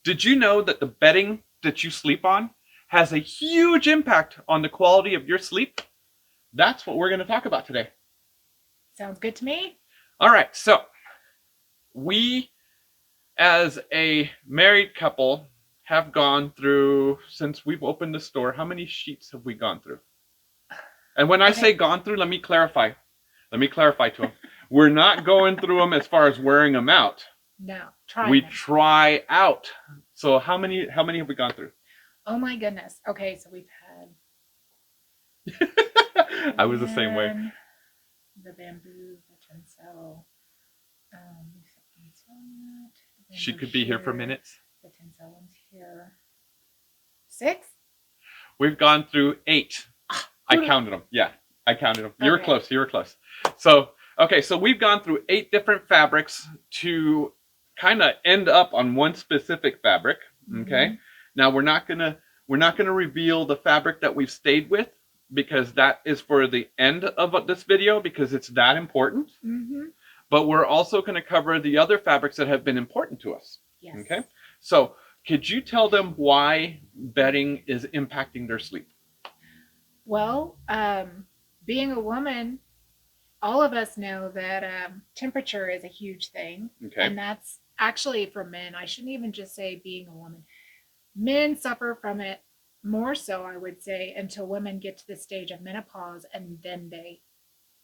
Did you know that the bedding that you sleep on has a huge impact on the quality of your sleep? That's what we're going to talk about today. Sounds good to me. All right, so we, as a married couple, have gone through, since we've opened the store, how many sheets have we gone through? And when I say Okay. gone through, let me clarify. Let me clarify to them. We're not going through them as far as wearing them out. No, trying We them. try out. So how many have we gone through? Oh my goodness. Okay, so we've had I was the same way. one, the bamboo, the Tencel, the Tencel, the She bamboo could be here for here, minutes. the Tencel one's here. Six? We've gone through 8. I Who? counted them. Yeah, I counted them. You were Okay. close. You were close. So, okay, so we've gone through 8 different fabrics to kind of end up on one specific fabric. Mm-hmm. Okay. Now we're not gonna reveal the fabric that we've stayed with because that is for the end of this video because it's that important. Mm-hmm. But we're also going to cover the other fabrics that have been important to us. Yes. Okay. So, could you tell them why bedding is impacting their sleep? Well, being a woman, all of us know that temperature is a huge thing. Okay. And that's actually for men. I shouldn't even just say being a woman. Men suffer from it more so, I would say, until women get to the stage of menopause and then they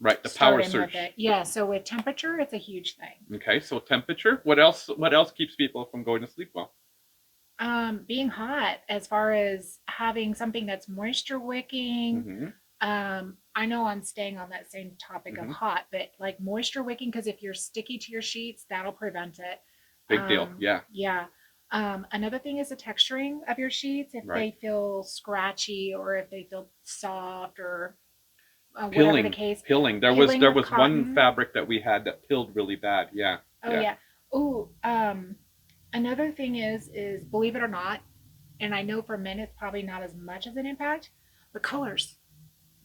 Right, the start power in with surge. it. Yeah, so with temperature, it's a huge thing. Okay, so temperature. What else keeps people from going to sleep well? Being hot, as far as having something that's moisture wicking. Mm-hmm. I know I'm staying on that same topic of Mm-hmm. hot, but like moisture wicking, because if you're sticky to your sheets, that'll prevent it. Big deal. Yeah. Yeah. Another thing is the texturing of your sheets. If Right. they feel scratchy or if they feel soft or whatever the Pilling. case, Pilling. There was peeling there with was one cotton. fabric that we had that pilled really bad. Yeah. Oh Yeah. yeah. Oh, another thing is believe it or not, and I know for men it's probably not as much of an impact, but colors.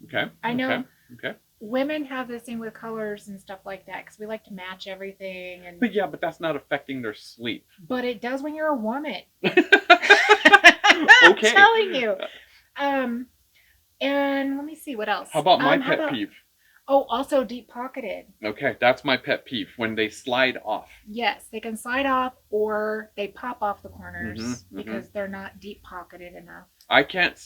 Okay. I Okay. know Okay. women have this thing with colors and stuff like that because we like to match everything, and But yeah, but that's not affecting their sleep. but it does when you're a woman. I'm Okay. telling you. Um, and let me see what else. How about my How pet about peeve? also deep pocketed? Okay, that's my pet peeve when they slide off. Yes, they can slide off or they pop off the Mm-hmm, corners mm-hmm. because they're not deep pocketed enough. I can't.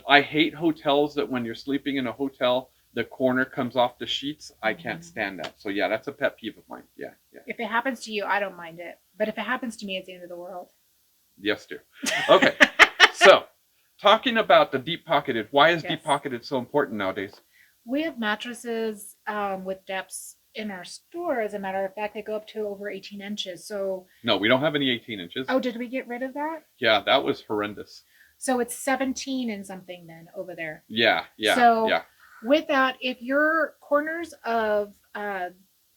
I hate hotels that when you're sleeping in a hotel, the corner comes off the sheets. I can't Mhm. stand that. So yeah, that's a pet peeve of mine. Yeah, yeah. If it happens to you, I don't mind it. But if it happens to me, it's the end of the world. Yes, dear. Okay, so talking about the deep pocketed. Why is deep Yes. pocketed so important nowadays? We have mattresses with depths in our store. As a matter of fact, they go up to over 18 inches. So, No, we don't have any 18 inches. oh, did we get rid of that? Yeah, that was horrendous. So it's 17 and something then over there. Yeah, yeah, So yeah. with that, if your corners of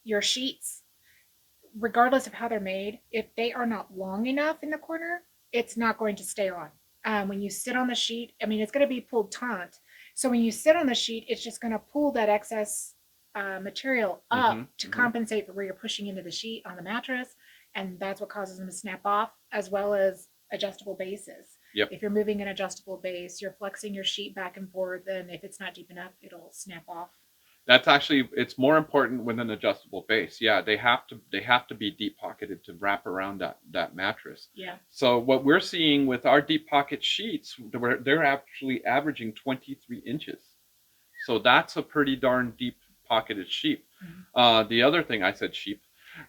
your sheets, regardless of how they're made, if they are not long enough in the corner, it's not going to stay on. When you sit on the sheet, I mean, it's going to be pulled taut. So when you sit on the sheet, it's just going to pull that excess material up Mm-hmm, to mm-hmm. compensate for where you're pushing into the sheet on the mattress. And that's what causes them to snap off, as well as adjustable bases. Yep. If you're moving an adjustable base, you're flexing your sheet back and forth, and if it's not deep enough, it'll snap off. That's actually it's more important with an adjustable base. Yeah, they have to be deep pocketed to wrap around that mattress. Yeah. So what we're seeing with our deep pocket sheets, they're actually averaging 23 inches. So that's a pretty darn deep pocketed sheet. The other thing I said sheep.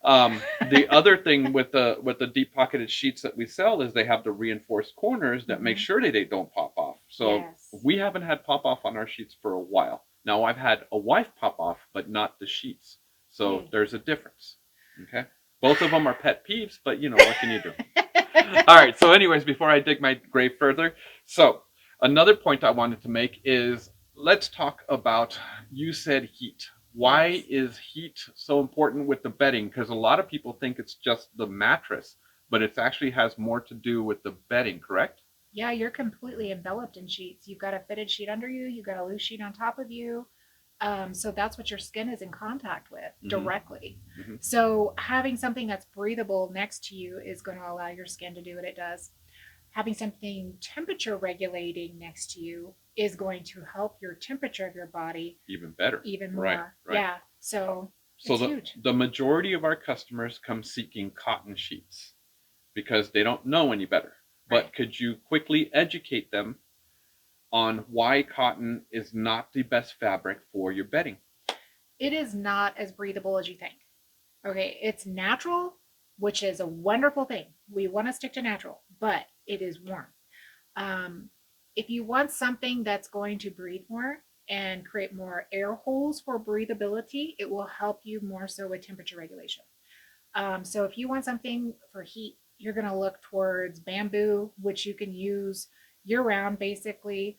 The other thing with the deep pocketed sheets that we sell is they have the reinforced corners that make Mhm. sure they don't pop off. So Yes. we haven't had pop off on our sheets for a while. Now I've had a wife pop off, but not the sheets. So Hey. there's a difference. Okay. Both of them are pet peeves, but what can you do? All right. So, anyways, before I dig my grave further, so another point I wanted to make is let's talk about you said heat. Why Yes. is heat so important with the bedding? Because a lot of people think it's just the mattress, but it actually has more to do with the bedding, correct? Yeah, you're completely enveloped in sheets. You've got a fitted sheet under you, you've got a loose sheet on top of you. So that's what your skin is in contact with directly. Mm-hmm. So having something that's breathable next to you is going to allow your skin to do what it does. Having something temperature regulating next to you is going to help your temperature of your body Even better. even more. Right. Yeah. So So it's huge. the majority of our customers come seeking cotton sheets because they don't know any better. But Right. could you quickly educate them on why cotton is not the best fabric for your bedding? It is not as breathable as you think. Okay, it's natural, which is a wonderful thing. We want to stick to natural, but it is warm. Um, if you want something that's going to breathe more and create more air holes for breathability, it will help you more so with temperature regulation. So if you want something for heat, you're going to look towards bamboo, which you can use year round basically,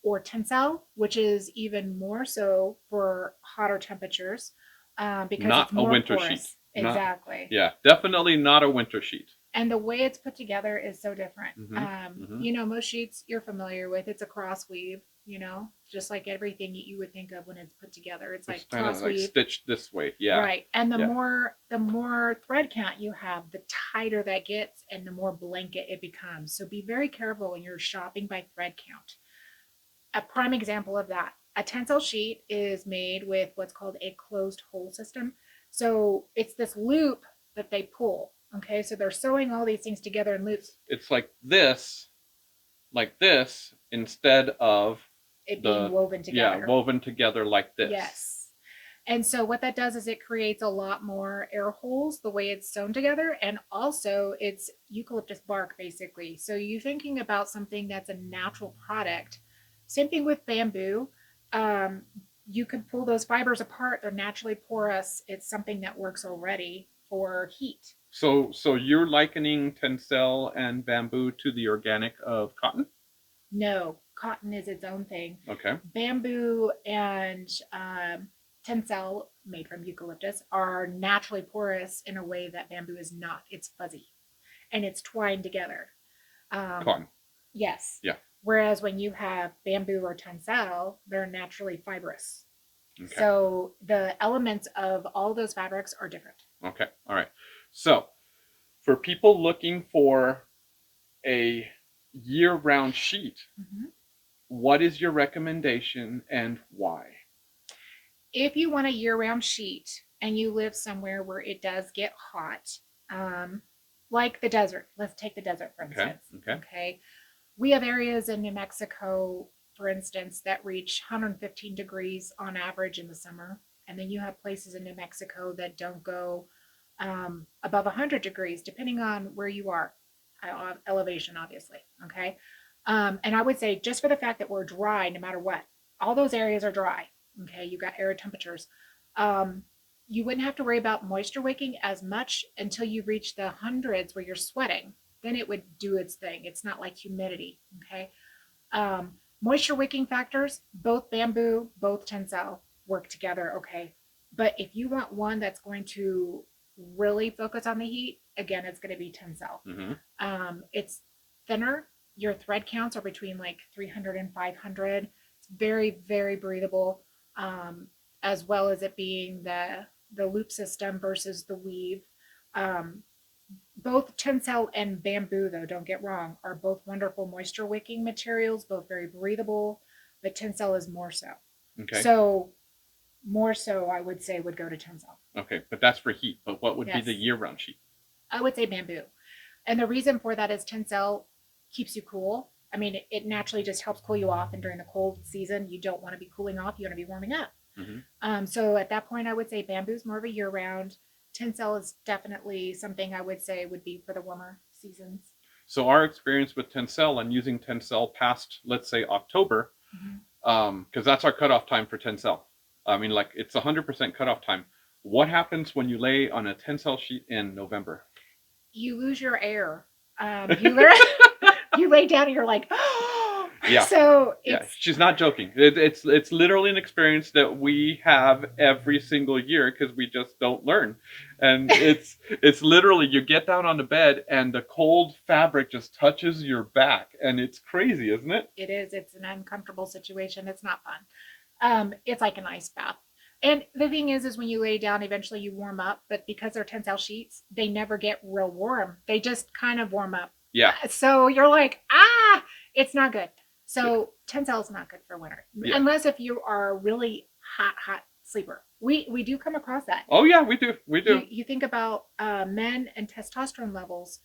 or Tencel, which is even more so for hotter temperatures because Not it's a more winter sheet. porous. Not, Exactly. yeah, definitely not a winter sheet. And the way it's put together is so different. Mm-hmm. You know, most sheets you're familiar with, it's a cross weave, you know, just like everything you would think of when it's put together. It's like kind of cross like weave. stitched this way. Yeah. Right. And the Yeah. more thread count you have, the tighter that gets and the more blanket it becomes. So be very careful when you're shopping by thread count. A prime example of that, a Tencel sheet is made with what's called a closed hole system. So it's this loop that they pull. Okay, so they're sewing all these things together in loops. It's like this, instead of It being woven together. Yeah, woven together like this. Yes. And so what that does is it creates a lot more air holes the way it's sewn together. And also it's eucalyptus bark basically. So you thinking about something that's a natural product. Same thing with bamboo. You could pull those fibers apart. They're naturally porous. It's something that works already for heat. So you're likening Tencel and bamboo to the organic of cotton? No, cotton is its own thing. Okay. Bamboo and Tencel, made from eucalyptus, are naturally porous in a way that bamboo is not. It's fuzzy and it's twined together. Cotton. Yes. Yeah. Whereas when you have bamboo or Tencel, they're naturally fibrous. Okay. So the elements of all those fabrics are different. Okay. All right. So for people looking for a year-round sheet, what is your recommendation and why? If you want a year-round sheet and you live somewhere where it does get hot, like the desert, let's take the desert for instance. Okay. We have areas in New Mexico, for instance, that reach 115 degrees on average in the summer. And then you have places in New Mexico that don't go above 100 degrees, depending on where you are, elevation, obviously. Okay. And I would say just for the fact that we're dry, no matter what, all those areas are dry. Okay. You got arid temperatures. You wouldn't have to worry about moisture wicking as much until you reach the hundreds where you're sweating. Then it would do its thing. It's not like humidity. Okay. Moisture wicking factors, both bamboo, both Tencel work together. Okay. But if you want one that's going to really focus on the heat, again, it's going to be Tencel. It's thinner. Your thread counts are between like 300 and 500. It's very, very breathable, as well as it being the loop system versus the weave. Both Tencel and bamboo, though, don't get wrong, are both wonderful moisture wicking materials, both very breathable, but Tencel is more so. Okay. So more so, I would say, would go to Tencel. Okay, but that's for heat. But what would be the year-round sheet? I would say bamboo. And the reason for that is Tencel keeps you cool. I mean, it naturally just helps cool you off. And during the cold season, you don't want to be cooling off. You want to be warming up. So at that point, I would say bamboo is more of a year-round. Tencel is definitely something I would say would be for the warmer seasons. So our experience with Tencel and using Tencel past, let's say, October, because that's our cutoff time for Tencel. I mean, like it's 100% cutoff time. What happens when you lay on a Tencel sheet in November? You lose your air. You lay down and you're like, oh. Yeah. So she's not joking. It's literally an experience that we have every single year because we just don't learn. And it's literally you get down on the bed and the cold fabric just touches your back and it's crazy, isn't it? It is. It's an uncomfortable situation. It's not fun. It's like an ice bath. And the thing is when you lay down, eventually you warm up, but because they're Tencel sheets, they never get real warm. They just kind of warm up. Yeah. So you're like, it's not good. So Tencel is not good for winter, Yeah. unless if you are a really hot sleeper. We do come across that. Oh yeah, we do. We do. You think about men and testosterone levels,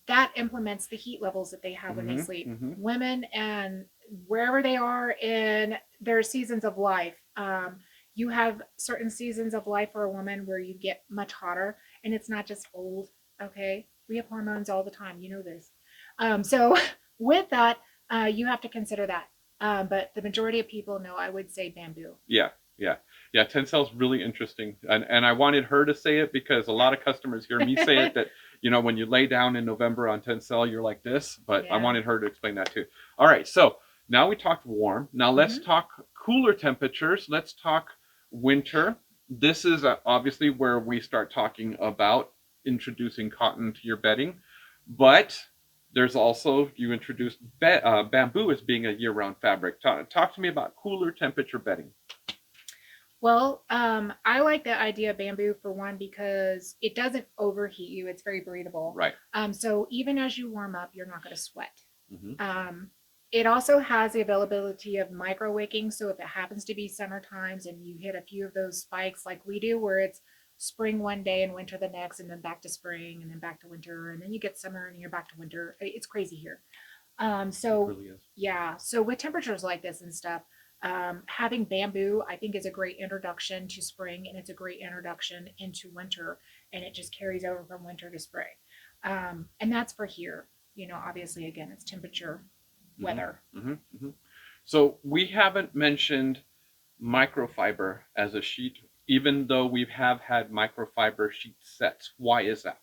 that implements the heat levels that they have when they sleep. Women and wherever they are in their seasons of life, you have certain seasons of life for a woman where you get much hotter, and it's not just old. Okay, we have hormones all the time. You know this. So with that, you have to consider that. But the majority of people know, I would say bamboo. Yeah, yeah, yeah. Tencel's really interesting, and I wanted her to say it because a lot of customers hear me say it that when you lay down in November on Tencel, you're like this. But I wanted her to explain that too. All right, so now we talked warm. Now let's talk cooler temperatures. Let's talk winter. This is obviously where we start talking about introducing cotton to your bedding, but there's also, you introduced bamboo as being a year-round fabric. Talk to me about cooler temperature bedding. Well, I like the idea of bamboo for one because it doesn't overheat you. It's very breathable. Right. So even as you warm up, you're not going to sweat. It also has the availability of micro wicking. So if it happens to be summer times and you hit a few of those spikes like we do, where it's spring one day and winter the next, and then back to spring and then back to winter, and then you get summer and you're back to winter. It's crazy here. So it really is. Yeah, so with temperatures like this and stuff, having bamboo, I think, is a great introduction to spring, and it's a great introduction into winter, and it just carries over from winter to spring. And that's for here. Obviously, again, it's temperature, weather. So we haven't mentioned microfiber as a sheet, even though we have had microfiber sheet sets. Why is that?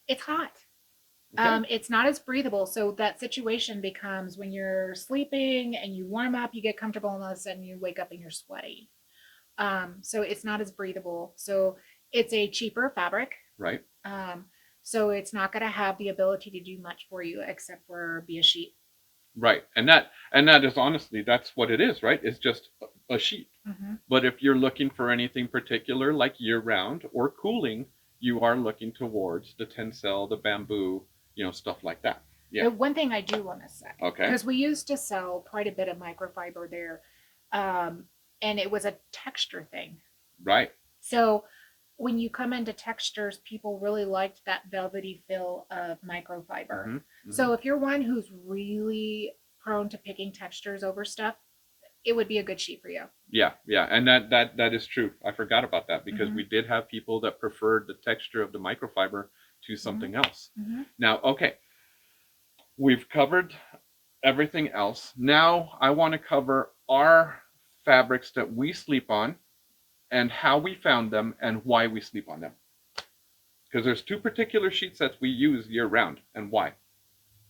It's hot. It's not as breathable. So that situation becomes when you're sleeping and you warm up, you get comfortable, and all of a sudden you wake up and you're sweaty. So it's not as breathable. So it's a cheaper fabric. Right. So it's not going to have the ability to do much for you except for be a sheet. Right. And that is honestly, that's what it is, right? It's just a sheet. But if you're looking for anything particular like year round or cooling, you are looking towards the Tencel, the bamboo, stuff like that. Yeah. But one thing I do want to say, okay, because we used to sell quite a bit of microfiber there, and it was a texture thing. Right. So when you come into textures, people really liked that velvety feel of microfiber. So if you're one who's really prone to picking textures over stuff, it would be a good sheet for you. Yeah, yeah, and that is true. I forgot about that because we did have people that preferred the texture of the microfiber to something else. Now, okay, we've covered everything else. Now I want to cover our fabrics that we sleep on and how we found them and why we sleep on them. Because there's two particular sheet sets we use year round, and why?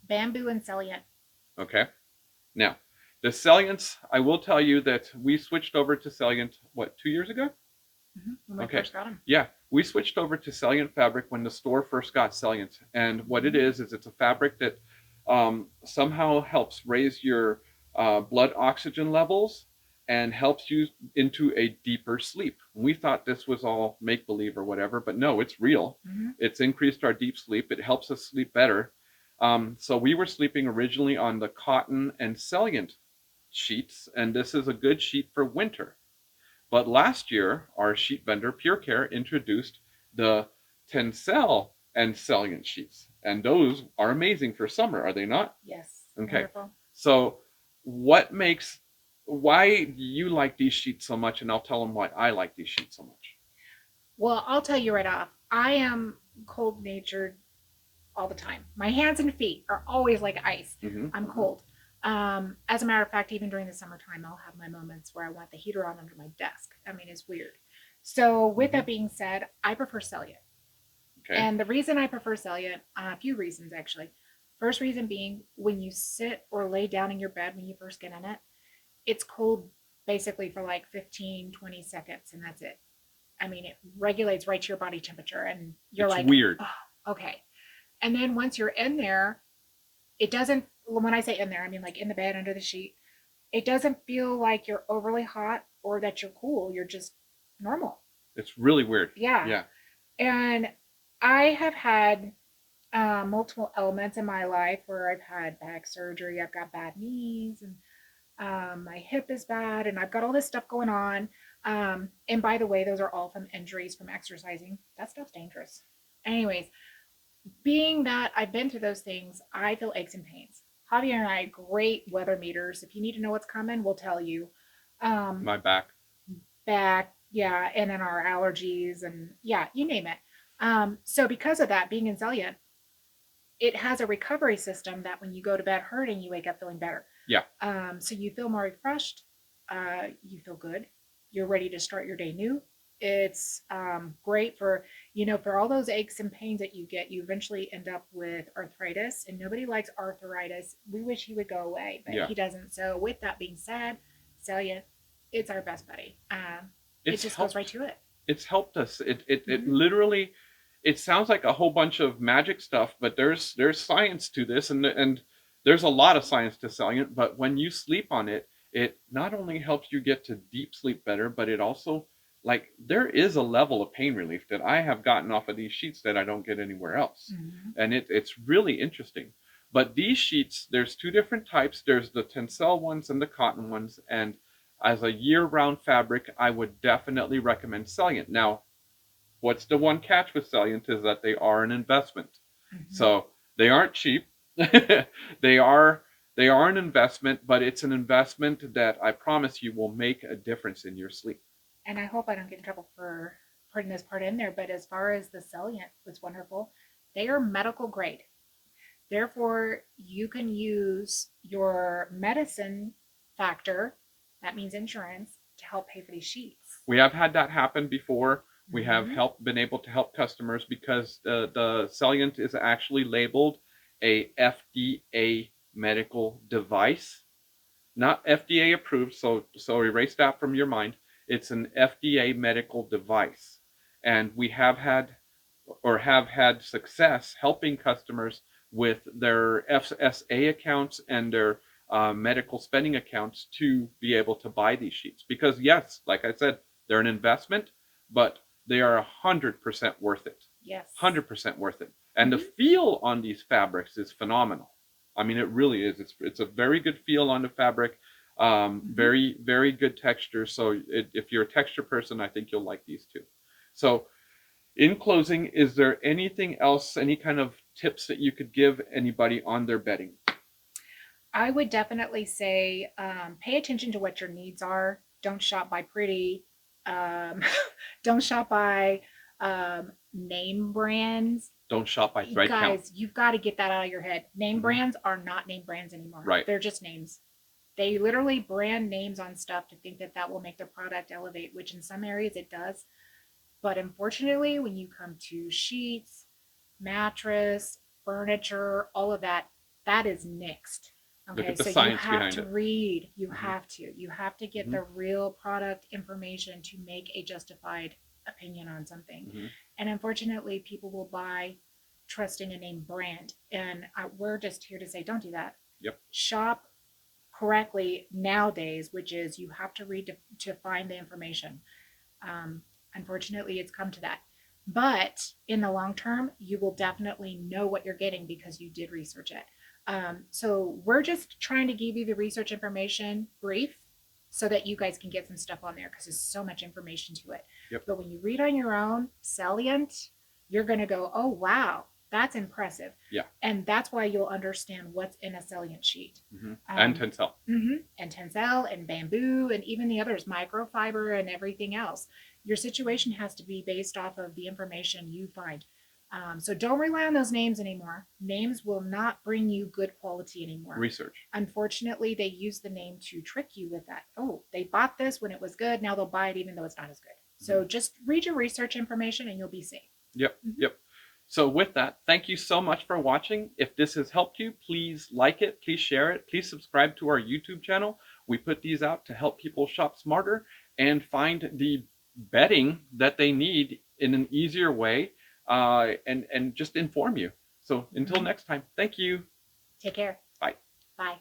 Bamboo and Salient. Okay. Now, the Salients, I will tell you that we switched over to Salient, 2 years ago? When we first got them. Yeah, we switched over to Salient fabric when the store first got Salient. And what it is it's a fabric that somehow helps raise your blood oxygen levels and helps you into a deeper sleep. We thought this was all make-believe or whatever, but no, it's real. It's increased our deep sleep. It helps us sleep better. So we were sleeping originally on the cotton and Salient sheets, and this is a good sheet for winter. But last year, our sheet vendor, Pure Care, introduced the Tencel and Salient sheets. And those are amazing for summer, are they not? Yes. Okay. Wonderful. So why do you like these sheets so much? And I'll tell them why I like these sheets so much. Well, I'll tell you right off. I am cold-natured all the time. My hands and feet are always like ice. I'm cold. As a matter of fact, even during the summertime, I'll have my moments where I want the heater on under my desk. I mean, it's weird. So with that being said, I prefer Salient. Okay. And the reason I prefer Salient, a few reasons actually. First reason being, when you sit or lay down in your bed when you first get in it, it's cold basically for like 15, 20 seconds, and that's it. I mean, it regulates right to your body temperature, and you're it's like, weird. Oh, okay. And then once you're in there, it doesn't, when I say in there, I mean like in the bed under the sheet, It doesn't feel like you're overly hot or that you're cool. You're just normal. It's really weird. Yeah. Yeah. And I have had multiple elements in my life where I've had back surgery, I've got bad knees, and my hip is bad, and I've got all this stuff going on. And by the way, those are all from injuries from exercising. That stuff's dangerous. Anyways, being that I've been through those things, I feel aches and pains. Javier and I, great weather meters. If you need to know what's coming, we'll tell you. My back. Back, yeah, and then our allergies, and yeah, you name it. So because of that, being in Zelia, it has a recovery system that when you go to bed hurting, you wake up feeling better. Yeah. So you feel more refreshed. You feel good. You're ready to start your day new. It's great for, for all those aches and pains that you get. You eventually end up with arthritis, and nobody likes arthritis. We wish he would go away, but Yeah. he doesn't. So with that being said, Celia, it's our best buddy. It just goes right to it. It's helped us. It literally, it sounds like a whole bunch of magic stuff, but there's science to this, and there's a lot of science to Salient. But when you sleep on it, it not only helps you get to deep sleep better, but it also, like, there is a level of pain relief that I have gotten off of these sheets that I don't get anywhere else, and it's really interesting. But these sheets, there's two different types. There's the Tencel ones and the cotton ones, and as a year-round fabric, I would definitely recommend Salient. Now, what's the one catch with Salient is that they are an investment. So they aren't cheap. they are an investment, but it's an investment that I promise you will make a difference in your sleep. And I hope I don't get in trouble for putting this part in there, but as far as the Salient was wonderful, they are medical grade. Therefore, you can use your medicine factor, that means insurance, to help pay for these sheets. We have had that happen before. We have been able to help customers because the Salient is actually labeled a FDA medical device, not FDA approved. So erase that from your mind. It's an FDA medical device, and we have had success helping customers with their FSA accounts and their medical spending accounts to be able to buy these sheets. Because yes, like I said, they're an investment, but they are 100% worth it. Yes. 100% worth it. And the feel on these fabrics is phenomenal. I mean, it really is. It's a very good feel on the fabric. Very, very good texture. So if you're a texture person, I think you'll like these too. So in closing, is there anything else, any kind of tips that you could give anybody on their bedding? I would definitely say pay attention to what your needs are. Don't shop by pretty. Don't shop by name brands. Don't shop by thread count. Guys, you've got to get that out of your head. Name brands are not name brands anymore. Right. They're just names. They literally brand names on stuff to think that that will make their product elevate, which in some areas it does. But unfortunately, when you come to sheets, mattress, furniture, all of that, that is nixed. Okay, so you have to read. You have to. You have to get the real product information to make a justified opinion on something. And unfortunately, people will buy trusting a name brand. And we're just here to say, don't do that. Yep. Shop correctly nowadays, which is you have to read to find the information. Unfortunately, it's come to that. But in the long term, you will definitely know what you're getting because you did research it. So we're just trying to give you the research information brief so that you guys can get some stuff on there because there's so much information to it. Yep. But when you read on your own, Salient, you're going to go, oh, wow, that's impressive. Yeah. And that's why you'll understand what's in a Salient sheet. And Tencel. And Tencel and Bamboo and even the others, Microfiber and everything else. Your situation has to be based off of the information you find. So don't rely on those names anymore. Names will not bring you good quality anymore. Research. Unfortunately, they use the name to trick you with that. Oh, they bought this when it was good. Now they'll buy it even though it's not as good. So just read your research information and you'll be safe. Yep. So with that, thank you so much for watching. If this has helped you, please like it, please share it, please subscribe to our YouTube channel. We put these out to help people shop smarter and find the bedding that they need in an easier way. And just inform you. So until next time, thank you. Take care. Bye. Bye.